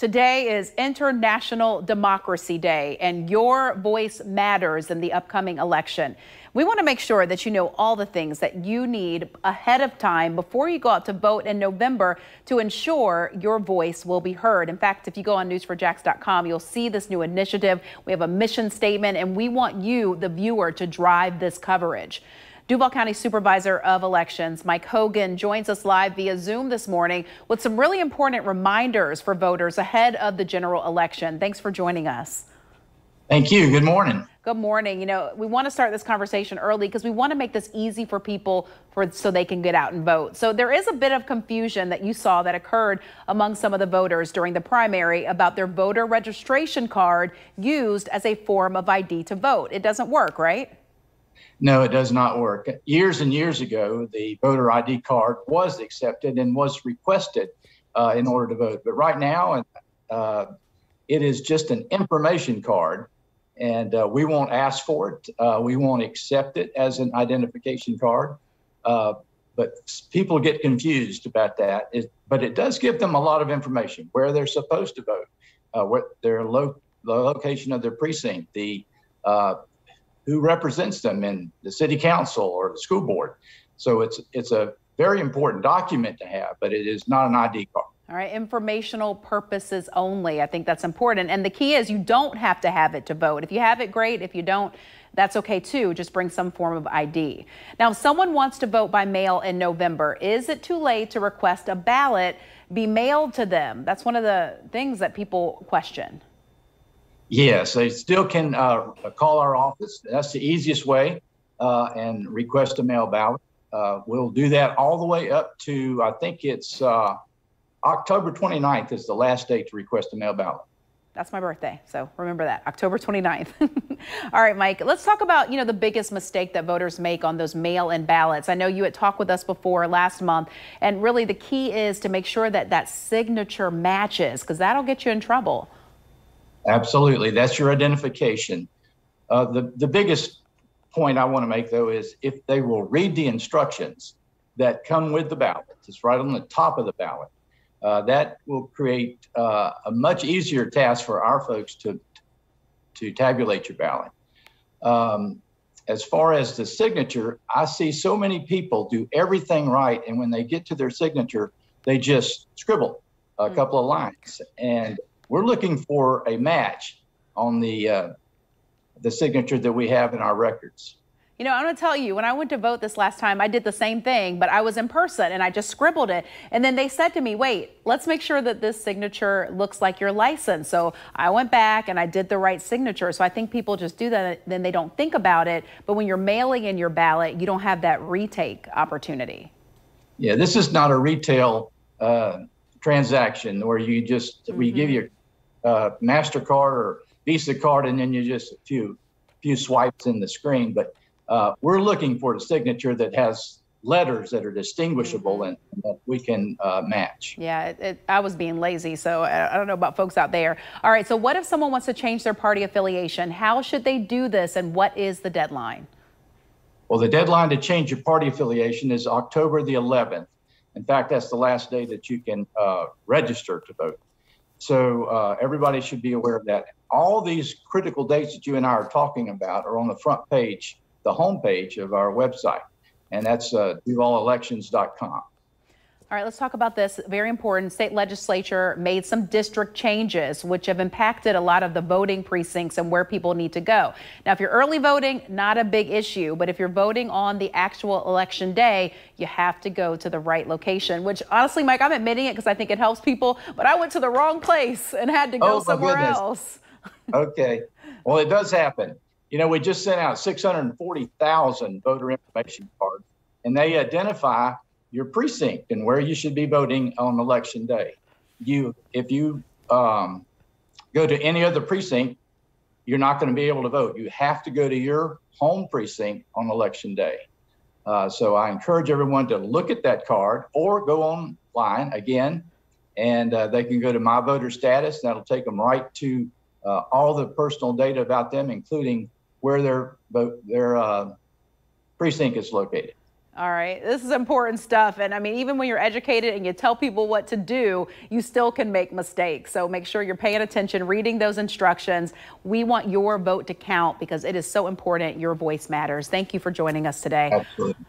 Today is International Democracy Day, and your voice matters in the upcoming election. We want to make sure that you know all the things that you need ahead of time before you go out to vote in November to ensure your voice will be heard. In fact, if you go on news4jax.com, you'll see this new initiative. We have a mission statement, and we want you, the viewer, to drive this coverage. Duval County Supervisor of Elections, Mike Hogan, joins us live via Zoom this morning with some really important reminders for voters ahead of the general election. Thanks for joining us. Thank you. Good morning. Good morning. You know, we want to start this conversation early because we want to make this easy for people so they can get out and vote. So there is a bit of confusion that you saw that occurred among some of the voters during the primary about their voter registration card used as a form of ID to vote. It doesn't work, right? No, it does not work. Years and years ago, the voter ID card was accepted and was requested in order to vote. But right now, it is just an information card, and we won't ask for it. We won't accept it as an identification card. But people get confused about that. But it does give them a lot of information, where they're supposed to vote, what the location of their precinct, who represents them in the city council or the school board. So it's a very important document to have, but it is not an ID card. All right, informational purposes only. I think that's important. And the key is you don't have to have it to vote. If you have it, great. If you don't, that's okay too. Just bring some form of ID. Now, if someone wants to vote by mail in November, is it too late to request a ballot be mailed to them? That's one of the things that people question. Yes, they still can call our office. That's the easiest way, and request a mail ballot. We'll do that all the way up to, I think it's October 29th is the last day to request a mail ballot. That's my birthday, so remember that, October 29th. All right, Mike, let's talk about, the biggest mistake that voters make on those mail-in ballots. I know you had talked with us before last month, and really the key is to make sure that that signature matches, because that'll get you in trouble. Absolutely. That's your identification. The biggest point I want to make, though, is if they will read the instructions that come with the ballot, it's right on the top of the ballot, that will create a much easier task for our folks to tabulate your ballot. As far as the signature, I see so many people do everything right, and when they get to their signature, they just scribble a couple of lines. And we're looking for a match on the signature that we have in our records. I'm going to tell you, when I went to vote this last time, I did the same thing, but I was in person and I just scribbled it. And then they said to me, wait, let's make sure that this signature looks like your license. So I went back and I did the right signature. So I think people just do that, then they don't think about it. But when you're mailing in your ballot, you don't have that retake opportunity. Yeah, this is not a retail transaction where you just, we give you MasterCard or Visa card, and then you just a few swipes in the screen. But we're looking for a signature that has letters that are distinguishable and that we can match. Yeah, I was being lazy, so I don't know about folks out there. All right, so what if someone wants to change their party affiliation? How should they do this, and what is the deadline? Well, the deadline to change your party affiliation is October the 11th. In fact, that's the last day that you can register to vote. So everybody should be aware of that. All these critical dates that you and I are talking about are on the front page, the home page of our website, and that's DuvalElections.com. All right, let's talk about this. Very important. State legislature made some district changes, which have impacted a lot of the voting precincts and where people need to go. Now, if you're early voting, not a big issue. But if you're voting on the actual election day, you have to go to the right location, which honestly, Mike, I'm admitting it because I think it helps people. But I went to the wrong place and had to go somewhere else. Okay. Well, it does happen. We just sent out 640,000 voter information cards, and they identify your precinct and where you should be voting on election day. If you go to any other precinct, you're not going to be able to vote. You have to go to your home precinct on election day. So I encourage everyone to look at that card or go online again, and they can go to My Voter Status. That'll take them right to all the personal data about them, including where their precinct is located. All right. This is important stuff. And I mean, even when you're educated and you tell people what to do, you still can make mistakes. So make sure you're paying attention, reading those instructions. We want your vote to count because it is so important. Your voice matters. Thank you for joining us today. Absolutely.